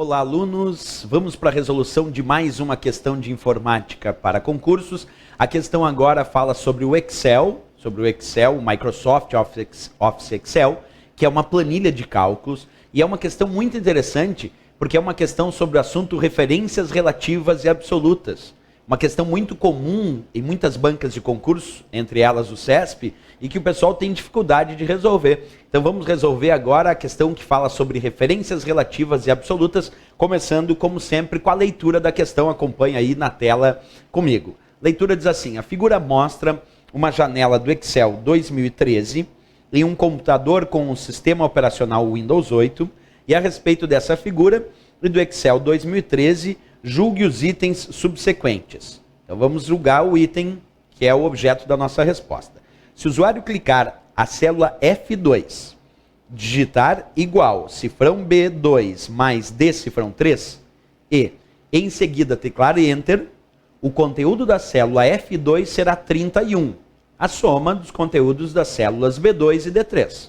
Olá, alunos! Vamos para a resolução de mais uma questão de informática para concursos. A questão agora fala sobre o Excel, o Microsoft Office Excel, que é uma planilha de cálculos, e é uma questão muito interessante, porque é uma questão sobre o assunto referências relativas e absolutas. Uma questão muito comum em muitas bancas de concurso, entre elas o CESP, e que o pessoal tem dificuldade de resolver. Então vamos resolver agora a questão que fala sobre referências relativas e absolutas, começando, como sempre, com a leitura da questão. Acompanha aí na tela comigo. Leitura diz assim: a figura mostra uma janela do Excel 2013 em um computador com o sistema operacional Windows 8, e a respeito dessa figura e do Excel 2013, julgue os itens subsequentes. Então vamos julgar o item que é o objeto da nossa resposta. Se o usuário clicar a célula F2, digitar igual cifrão B2 mais D cifrão 3 e em seguida teclar Enter, o conteúdo da célula F2 será 31, a soma dos conteúdos das células B2 e D3.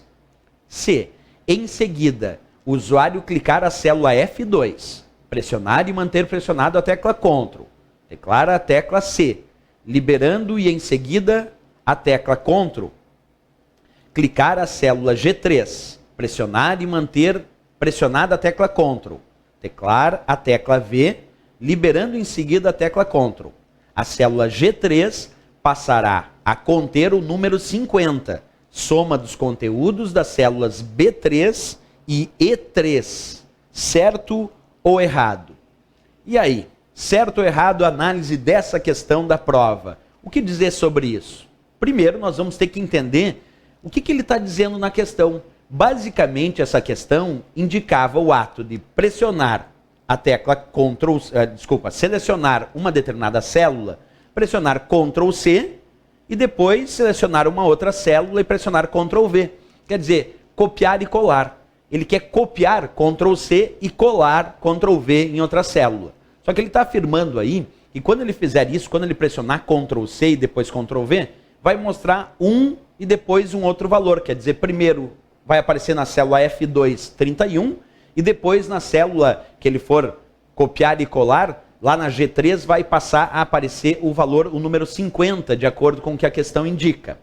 Se em seguida o usuário clicar a célula F2, pressionar e manter pressionado a tecla Ctrl, declara a tecla C, liberando e em seguida a tecla Ctrl, clicar a célula G3, pressionar e manter pressionada a tecla Ctrl, teclar a tecla V, liberando em seguida a tecla Ctrl. A célula G3 passará a conter o número 50, soma dos conteúdos das células B3 e E3, certo ou errado? E aí, certo ou errado, análise dessa questão da prova. O que dizer sobre isso? Primeiro, nós vamos ter que entender o que ele está dizendo na questão. Basicamente, essa questão indicava o ato de pressionar a tecla selecionar uma determinada célula, pressionar Ctrl C e depois selecionar uma outra célula e pressionar Ctrl V. Quer dizer, copiar e colar. Ele quer copiar Ctrl C e colar Ctrl V em outra célula. Só que ele está afirmando aí que quando ele fizer isso, quando ele pressionar Ctrl C e depois Ctrl V, vai mostrar um e depois um outro valor. Quer dizer, primeiro vai aparecer na célula F2 31 e depois na célula que ele for copiar e colar, lá na G3 vai passar a aparecer o valor, o número 50, de acordo com o que a questão indica.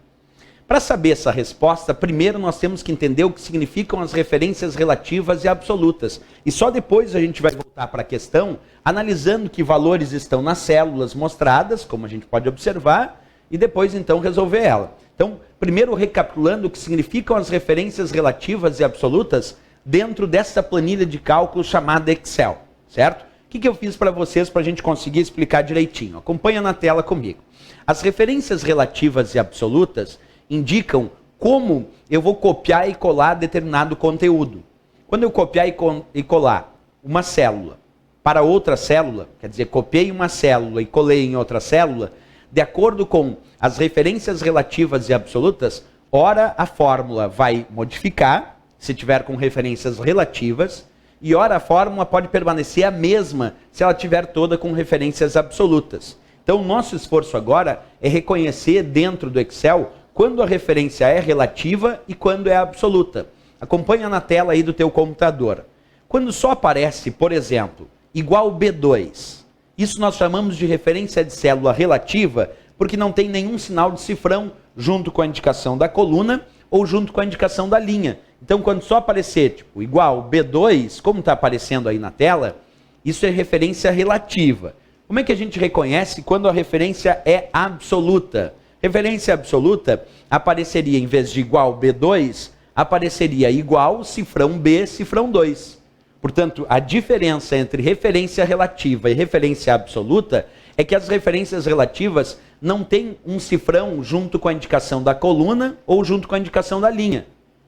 Para saber essa resposta, primeiro nós temos que entender o que significam as referências relativas e absolutas. E só depois a gente vai voltar para a questão, analisando que valores estão nas células mostradas, como a gente pode observar, e depois então resolver ela. Então, primeiro recapitulando o que significam as referências relativas e absolutas dentro dessa planilha de cálculo chamada Excel, certo? O que eu fiz para vocês para a gente conseguir explicar direitinho? Acompanha na tela comigo. As referências relativas e absolutas indicam como eu vou copiar e colar determinado conteúdo. Quando eu copiar e colar uma célula para outra célula, quer dizer, copiei uma célula e colei em outra célula, de acordo com as referências relativas e absolutas, ora a fórmula vai modificar, se tiver com referências relativas, e ora a fórmula pode permanecer a mesma se ela tiver toda com referências absolutas. Então o nosso esforço agora é reconhecer dentro do Excel quando a referência é relativa e quando é absoluta. Acompanha na tela aí do teu computador. Quando só aparece, por exemplo, igual B2, isso nós chamamos de referência de célula relativa, porque não tem nenhum sinal de cifrão junto com a indicação da coluna ou junto com a indicação da linha. Então, quando só aparecer tipo, igual B2, como está aparecendo aí na tela, isso é referência relativa. Como é que a gente reconhece quando a referência é absoluta? Referência absoluta apareceria, em vez de igual B2, apareceria igual cifrão B, cifrão 2. Portanto, a diferença entre referência relativa e referência absoluta é que as referências relativas não têm um cifrão junto com a indicação da coluna ou junto com a indicação da linha.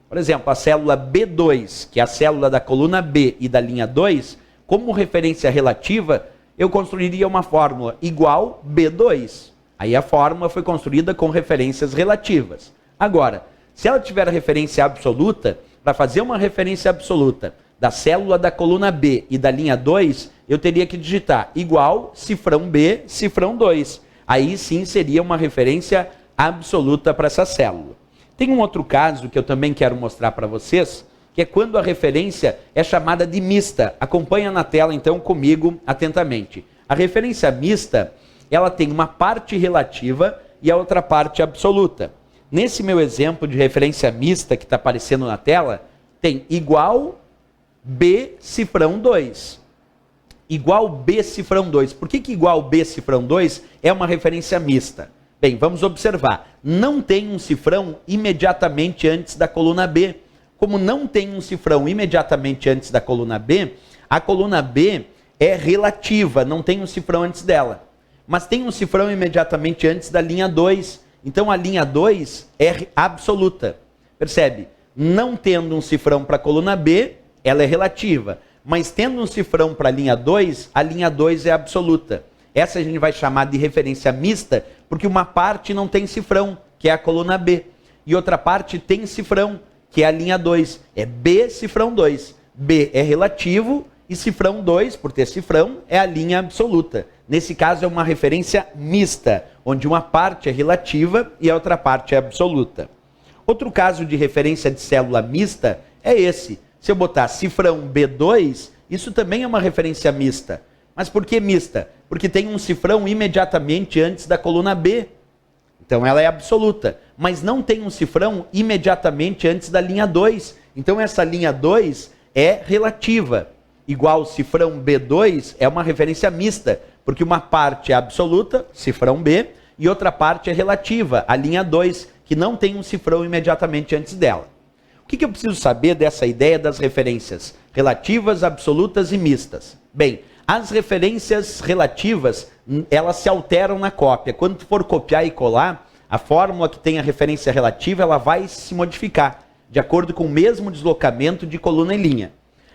Por exemplo, a célula B2, que é a célula da coluna B e da linha 2, como referência relativa, eu construiria uma fórmula igual B2. Aí a fórmula foi construída com referências relativas. Agora, se ela tiver a referência absoluta, para fazer uma referência absoluta da célula da coluna B e da linha 2, eu teria que digitar igual cifrão B, cifrão 2. Aí sim seria uma referência absoluta para essa célula. Tem um outro caso que eu também quero mostrar para vocês, que é quando a referência é chamada de mista. Acompanha na tela, então, comigo atentamente. A referência mista, ela tem uma parte relativa e a outra parte absoluta. Nesse meu exemplo de referência mista que está aparecendo na tela, tem igual B cifrão 2. Igual B cifrão 2. Por que igual B cifrão 2 é uma referência mista? Bem, vamos observar. Não tem um cifrão imediatamente antes da coluna B. Como não tem um cifrão imediatamente antes da coluna B, a coluna B é relativa, não tem um cifrão antes dela. Mas tem um cifrão imediatamente antes da linha 2. Então a linha 2 é absoluta. Percebe? Não tendo um cifrão para a coluna B, ela é relativa. Mas tendo um cifrão para a linha 2 é absoluta. Essa a gente vai chamar de referência mista, porque uma parte não tem cifrão, que é a coluna B. E outra parte tem cifrão, que é a linha 2. É B cifrão 2. B é relativo e cifrão 2, por ter cifrão, é a linha absoluta. Nesse caso é uma referência mista, onde uma parte é relativa e a outra parte é absoluta. Outro caso de referência de célula mista é esse. Se eu botar cifrão B2, isso também é uma referência mista. Mas por que mista? Porque tem um cifrão imediatamente antes da coluna B. Então ela é absoluta. Mas não tem um cifrão imediatamente antes da linha 2. Então essa linha 2 é relativa. Igual cifrão B2 é uma referência mista, porque uma parte é absoluta, cifrão B, e outra parte é relativa, a linha 2, que não tem um cifrão imediatamente antes dela. O que eu preciso saber dessa ideia das referências relativas, absolutas e mistas? Bem, as referências relativas, elas se alteram na cópia. Quando tu for copiar e colar, a fórmula que tem a referência relativa, ela vai se modificar, de acordo com o mesmo deslocamento de coluna e linha.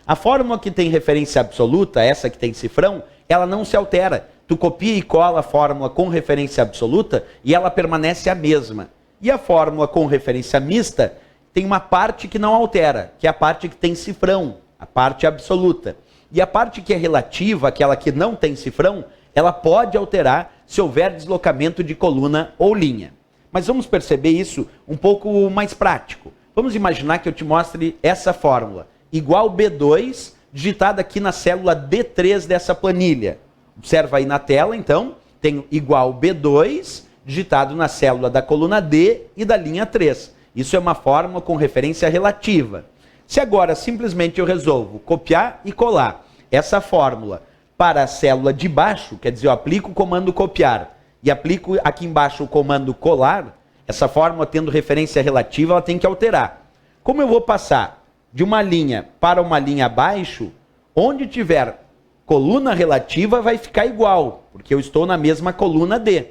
A fórmula que tem referência absoluta, essa que tem cifrão, ela não se altera. Tu copia e cola a fórmula com referência absoluta e ela permanece a mesma. E a fórmula com referência mista tem uma parte que não altera, que é a parte que tem cifrão, a parte absoluta. E a parte que é relativa, aquela que não tem cifrão, ela pode alterar se houver deslocamento de coluna ou linha. Mas vamos perceber isso um pouco mais prático. Vamos imaginar que eu te mostre essa fórmula. Igual B2, digitada aqui na célula D3 dessa planilha. Observa aí na tela, então, tenho igual B2, digitado na célula da coluna D e da linha 3. Isso é uma fórmula com referência relativa. Se agora simplesmente eu resolvo copiar e colar essa fórmula para a célula de baixo, quer dizer, eu aplico o comando copiar e aplico aqui embaixo o comando colar, essa fórmula tendo referência relativa, ela tem que alterar. Como eu vou passar de uma linha para uma linha abaixo, onde tiver coluna relativa vai ficar igual, porque eu estou na mesma coluna D.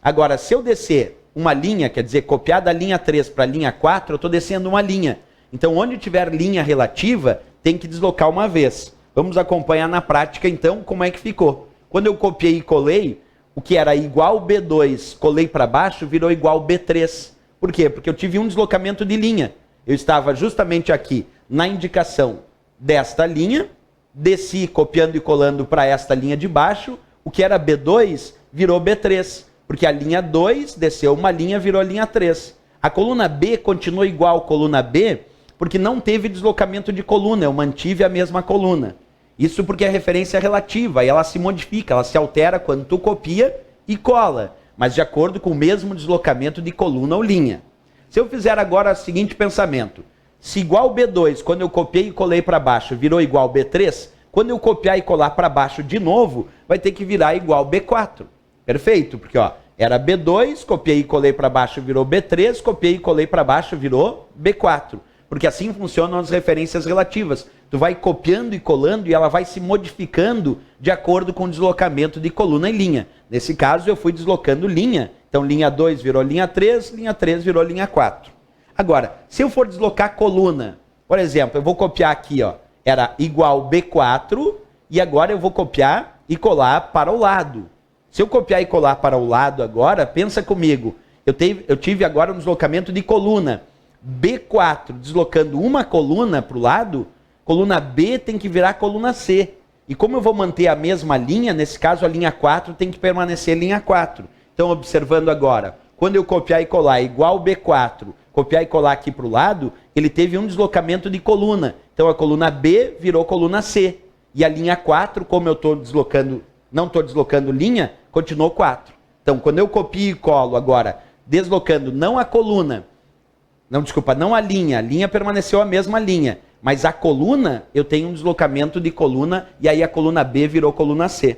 Agora, se eu descer uma linha, quer dizer, copiar da linha 3 para a linha 4, eu estou descendo uma linha. Então, onde tiver linha relativa, tem que deslocar uma vez. Vamos acompanhar na prática, então, como é que ficou. Quando eu copiei e colei, o que era igual B2, colei para baixo, virou igual B3. Por quê? Porque eu tive um deslocamento de linha. Eu estava justamente aqui na indicação desta linha, desci copiando e colando para esta linha de baixo, o que era B2 virou B3, porque a linha 2 desceu uma linha, virou a linha 3. A coluna B continuou igual à coluna B, porque não teve deslocamento de coluna, eu mantive a mesma coluna. Isso porque a referência é relativa e ela se modifica, ela se altera quando tu copia e cola, mas de acordo com o mesmo deslocamento de coluna ou linha. Se eu fizer agora o seguinte pensamento, se igual B2, quando eu copiei e colei para baixo, virou igual B3, quando eu copiar e colar para baixo de novo, vai ter que virar igual B4. Perfeito? Porque ó, era B2, copiei e colei para baixo, virou B3, copiei e colei para baixo, virou B4. Porque assim funcionam as referências relativas. Tu vai copiando e colando e ela vai se modificando de acordo com o deslocamento de coluna e linha. Nesse caso, eu fui deslocando linha. Então, linha 2 virou linha 3 virou linha 4. Agora, se eu for deslocar coluna, por exemplo, eu vou copiar aqui, ó, era igual B4, e agora eu vou copiar e colar para o lado. Se eu copiar e colar para o lado agora, pensa comigo, eu tive agora um deslocamento de coluna. B4 deslocando uma coluna para o lado, coluna B tem que virar coluna C. E como eu vou manter a mesma linha, nesse caso a linha 4 tem que permanecer linha 4. Então, observando agora, quando eu copiar e colar igual B4, copiar e colar aqui para o lado, ele teve um deslocamento de coluna. Então a coluna B virou coluna C. E a linha 4, como eu estou deslocando, não estou deslocando linha, continuou 4. Então quando eu copio e colo agora, deslocando não a coluna, não a linha permaneceu a mesma linha, mas a coluna, eu tenho um deslocamento de coluna, e aí a coluna B virou coluna C.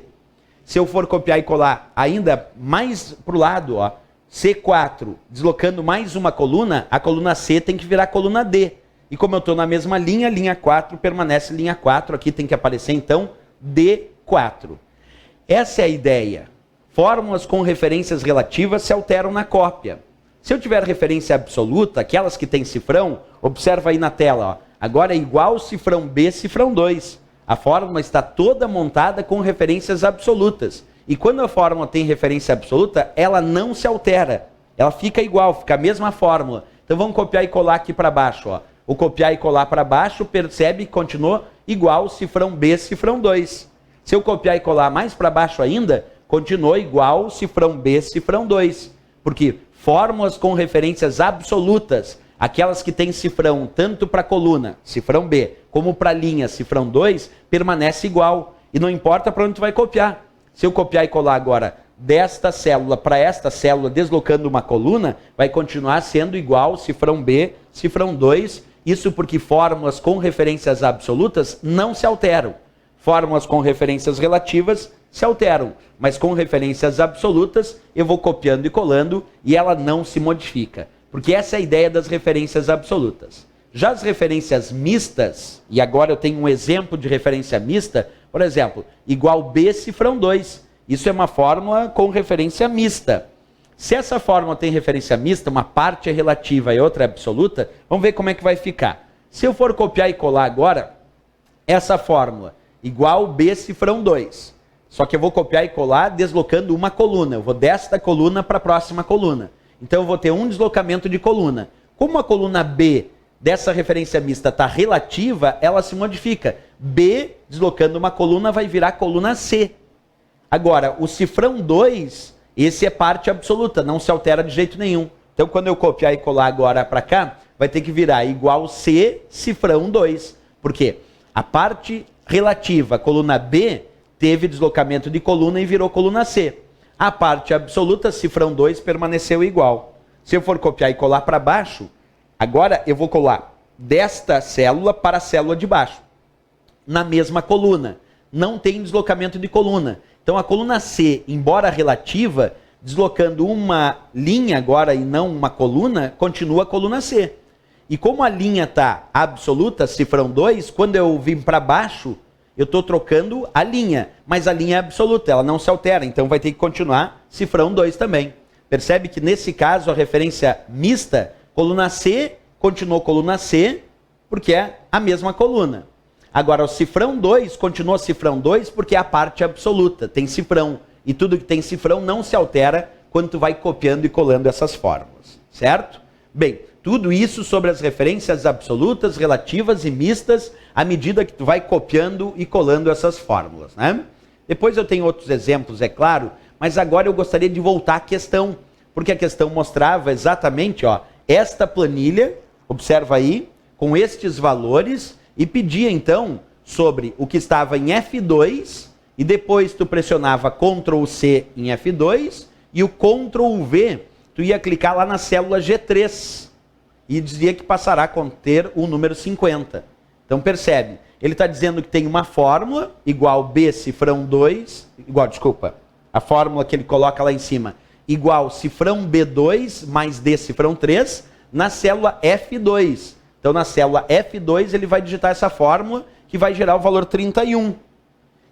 Se eu for copiar e colar ainda mais para o lado, ó, C4, deslocando mais uma coluna, a coluna C tem que virar coluna D. E como eu estou na mesma linha, linha 4 permanece linha 4, aqui tem que aparecer então D4. Essa é a ideia. Fórmulas com referências relativas se alteram na cópia. Se eu tiver referência absoluta, aquelas que têm cifrão, observa aí na tela, ó, agora é igual cifrão B, cifrão 2. A fórmula está toda montada com referências absolutas. E quando a fórmula tem referência absoluta, ela não se altera. Ela fica igual, fica a mesma fórmula. Então vamos copiar e colar aqui para baixo. Ó. O copiar e colar para baixo, percebe que continua igual cifrão B, cifrão 2. Se eu copiar e colar mais para baixo ainda, continua igual cifrão B, cifrão 2. Porque fórmulas com referências absolutas, aquelas que têm cifrão tanto para a coluna, cifrão B, como para a linha, cifrão 2, permanece igual. E não importa para onde tu vai copiar. Se eu copiar e colar agora desta célula para esta célula, deslocando uma coluna, vai continuar sendo igual cifrão B, cifrão 2. Isso porque fórmulas com referências absolutas não se alteram. Fórmulas com referências relativas se alteram. Mas com referências absolutas, eu vou copiando e colando e ela não se modifica. Porque essa é a ideia das referências absolutas. Já as referências mistas, e agora eu tenho um exemplo de referência mista, por exemplo, igual B cifrão 2. Isso é uma fórmula com referência mista. Se essa fórmula tem referência mista, uma parte é relativa e outra é absoluta, vamos ver como é que vai ficar. Se eu for copiar e colar agora, essa fórmula, igual B cifrão 2. Só que eu vou copiar e colar deslocando uma coluna. Eu vou desta coluna para a próxima coluna. Então eu vou ter um deslocamento de coluna. Como a coluna B dessa referência mista está relativa, ela se modifica. B, deslocando uma coluna, vai virar coluna C. Agora, o cifrão 2, esse é parte absoluta, não se altera de jeito nenhum. Então, quando eu copiar e colar agora para cá, vai ter que virar igual C, cifrão 2. Por quê? A parte relativa, a coluna B, teve deslocamento de coluna e virou coluna C. A parte absoluta, cifrão 2, permaneceu igual. Se eu for copiar e colar para baixo, agora eu vou colar desta célula para a célula de baixo. Na mesma coluna. Não tem deslocamento de coluna. Então a coluna C, embora relativa, deslocando uma linha agora e não uma coluna, continua a coluna C. E como a linha está absoluta, cifrão 2, quando eu vim para baixo, eu estou trocando a linha. Mas a linha é absoluta, ela não se altera, então vai ter que continuar cifrão 2 também. Percebe que nesse caso a referência mista, coluna C, continuou coluna C, porque é a mesma coluna. Agora o cifrão 2 continua cifrão 2 porque é a parte absoluta, tem cifrão. E tudo que tem cifrão não se altera quando tu vai copiando e colando essas fórmulas, certo? Bem, tudo isso sobre as referências absolutas, relativas e mistas, à medida que tu vai copiando e colando essas fórmulas, né? Depois eu tenho outros exemplos, é claro, mas agora eu gostaria de voltar à questão, porque a questão mostrava exatamente, ó, esta planilha, observa aí, com estes valores, e pedia então sobre o que estava em F2, e depois tu pressionava Ctrl C em F2, e o Ctrl V, tu ia clicar lá na célula G3, e dizia que passará a conter o número 50. Então percebe, ele está dizendo que tem uma fórmula, igual B cifrão 2, a fórmula que ele coloca lá em cima, igual cifrão B2 mais D cifrão 3, na célula F2. Então na célula F2 ele vai digitar essa fórmula que vai gerar o valor 31.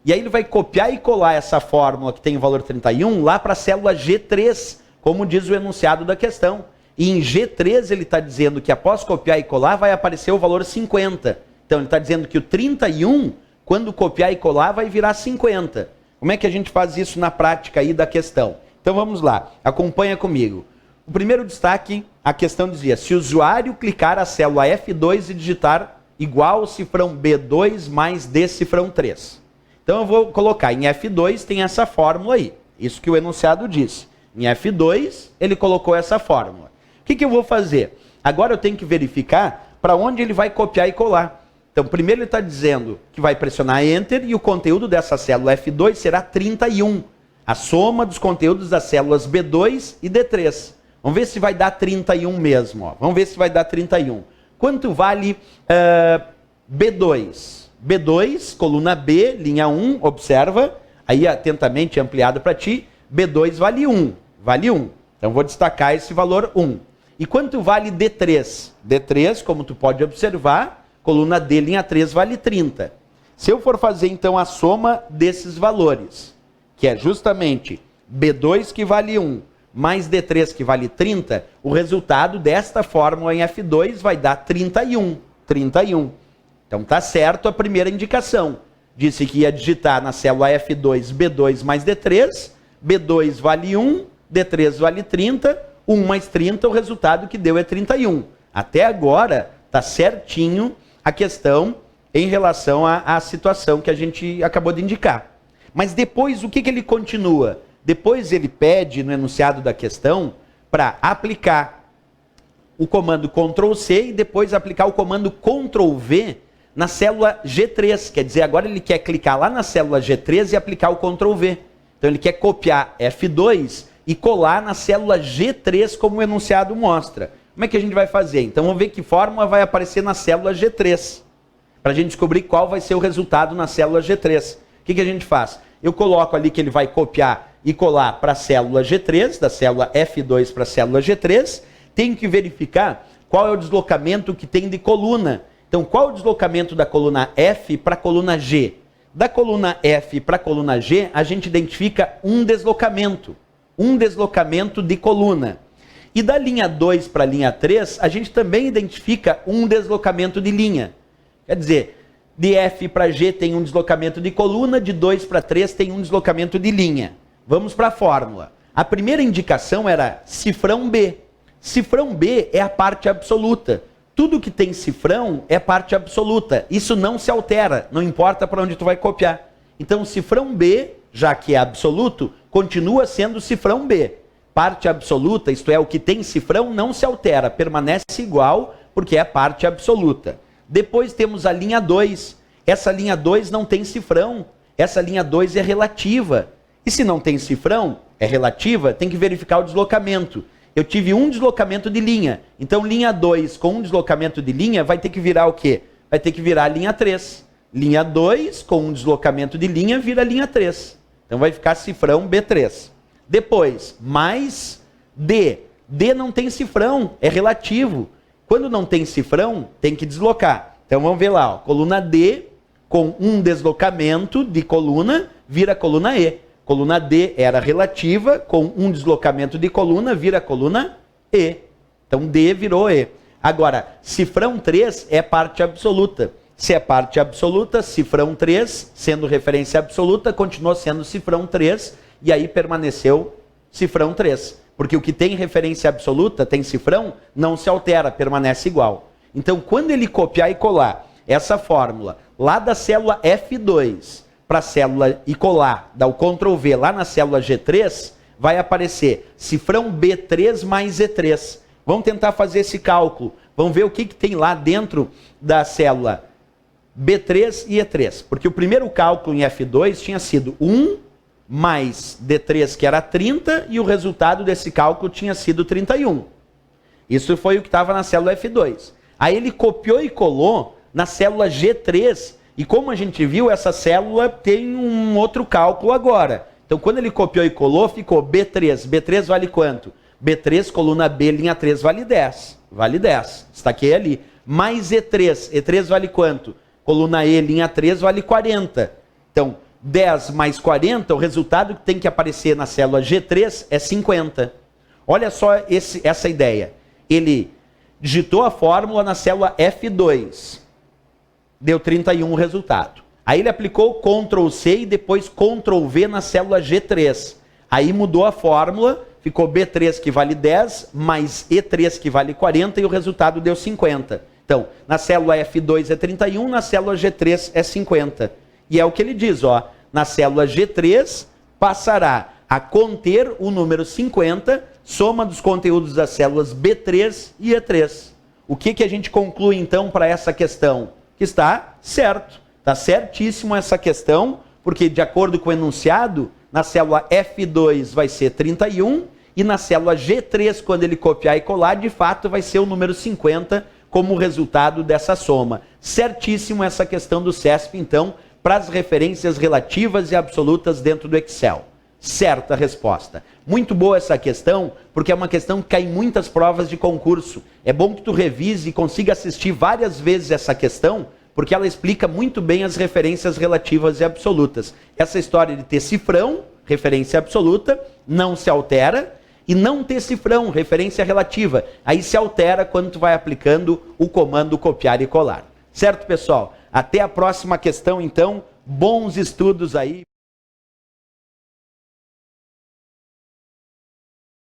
E aí ele vai copiar e colar essa fórmula que tem o valor 31 lá para a célula G3, como diz o enunciado da questão. E em G3 ele está dizendo que após copiar e colar vai aparecer o valor 50. Então ele está dizendo que o 31, quando copiar e colar, vai virar 50. Como é que a gente faz isso na prática aí da questão? Então vamos lá, acompanha comigo. O primeiro destaque, a questão dizia, se o usuário clicar a célula F2 e digitar igual cifrão B2 mais D cifrão 3. Então eu vou colocar em F2, tem essa fórmula aí. Isso que o enunciado disse. Em F2, ele colocou essa fórmula. O que eu vou fazer? Agora eu tenho que verificar para onde ele vai copiar e colar. Então, primeiro ele está dizendo que vai pressionar Enter e o conteúdo dessa célula F2 será 31. A soma dos conteúdos das células B2 e D3. Vamos ver se vai dar 31 mesmo. Ó. Vamos ver se vai dar 31. Quanto vale B2? B2, coluna B, linha 1, observa. Aí atentamente ampliado para ti. B2 vale 1. Vale 1. Então vou destacar esse valor 1. E quanto vale D3? D3, como tu pode observar, coluna D, linha 3, vale 30. Se eu for fazer então a soma desses valores, que é justamente B2 que vale 1, mais D3 que vale 30, o resultado desta fórmula em F2 vai dar 31. 31. Então tá certo a primeira indicação. Disse que ia digitar na célula F2 B2 mais D3, B2 vale 1, D3 vale 30, 1 mais 30, o resultado que deu é 31. Até agora tá certinho a questão em relação à situação que a gente acabou de indicar. Mas depois, o que ele continua? Depois ele pede no enunciado da questão para aplicar o comando Ctrl+C e depois aplicar o comando Ctrl+V na célula G3. Quer dizer, agora ele quer clicar lá na célula G3 e aplicar o Ctrl+V. Então ele quer copiar F2 e colar na célula G3 como o enunciado mostra. Como é que a gente vai fazer? Então vamos ver que fórmula vai aparecer na célula G3. Para a gente descobrir qual vai ser o resultado na célula G3. O que a gente faz? Eu coloco ali que ele vai copiar e colar para a célula G3, da célula F2 para a célula G3. Tenho que verificar qual é o deslocamento que tem de coluna. Então, qual é o deslocamento da coluna F para a coluna G? Da coluna F para a coluna G, a gente identifica um deslocamento de coluna. E da linha 2 para a linha 3, a gente também identifica um deslocamento de linha. Quer dizer, de F para G tem um deslocamento de coluna, de 2 para 3 tem um deslocamento de linha. Vamos para a fórmula. A primeira indicação era cifrão B. Cifrão B é a parte absoluta. Tudo que tem cifrão é parte absoluta. Isso não se altera, não importa para onde tu vai copiar. Então, cifrão B, já que é absoluto, continua sendo cifrão B. Parte absoluta, isto é, o que tem cifrão, não se altera, permanece igual, porque é parte absoluta. Depois temos a linha 2. Essa linha 2 não tem cifrão. Essa linha 2 é relativa. E se não tem cifrão, é relativa, tem que verificar o deslocamento. Eu tive um deslocamento de linha. Então, linha 2 com um deslocamento de linha vai ter que virar o quê? Vai ter que virar a linha 3. Linha 2 com um deslocamento de linha vira linha 3. Então, vai ficar cifrão B3. Depois, mais D. D não tem cifrão, é relativo. Quando não tem cifrão, tem que deslocar. Então, vamos ver lá. Ó. Coluna D com um deslocamento de coluna vira coluna E. Coluna D era relativa, com um deslocamento de coluna, vira coluna E. Então, D virou E. Agora, cifrão 3 é parte absoluta. Se é parte absoluta, cifrão 3, sendo referência absoluta, continuou sendo cifrão 3, e aí permaneceu cifrão 3. Porque o que tem referência absoluta, tem cifrão, não se altera, permanece igual. Então, quando ele copiar e colar essa fórmula lá da célula F2, para a célula e colar, dá o Ctrl+V lá na célula G3, vai aparecer cifrão B3 mais E3. Vamos tentar fazer esse cálculo. Vamos ver o que tem lá dentro da célula B3 e E3. Porque o primeiro cálculo em F2 tinha sido 1 mais D3, que era 30, e o resultado desse cálculo tinha sido 31. Isso foi o que estava na célula F2. Aí ele copiou e colou na célula G3, e como a gente viu, essa célula tem um outro cálculo agora. Então, quando ele copiou e colou, ficou B3. B3 vale quanto? B3, coluna B, linha 3, vale 10. Vale 10. Destaquei ali. Mais E3. E3 vale quanto? Coluna E, linha 3, vale 40. Então, 10 mais 40, o resultado que tem que aparecer na célula G3 é 50. Olha só essa ideia. Ele digitou a fórmula na célula F2. Deu 31 o resultado. Aí ele aplicou Ctrl+C e depois Ctrl+V na célula G3. Aí mudou a fórmula, ficou B3 que vale 10, mais E3 que vale 40 e o resultado deu 50. Então, na célula F2 é 31, na célula G3 é 50. E é o que ele diz, ó, na célula G3 passará a conter o número 50, soma dos conteúdos das células B3 e E3. O que a gente conclui então para essa questão? Que está certo, está certíssimo essa questão, porque de acordo com o enunciado, na célula F2 vai ser 31 e na célula G3, quando ele copiar e colar, de fato vai ser o número 50 como resultado dessa soma. Certíssimo essa questão do CESP, então, para as referências relativas e absolutas dentro do Excel. Certa resposta. Muito boa essa questão, porque é uma questão que cai em muitas provas de concurso. É bom que tu revise e consiga assistir várias vezes essa questão, porque ela explica muito bem as referências relativas e absolutas. Essa história de ter cifrão, referência absoluta, não se altera, e não ter cifrão, referência relativa. Aí se altera quando tu vai aplicando o comando copiar e colar. Certo, pessoal? Até a próxima questão, então. Bons estudos aí.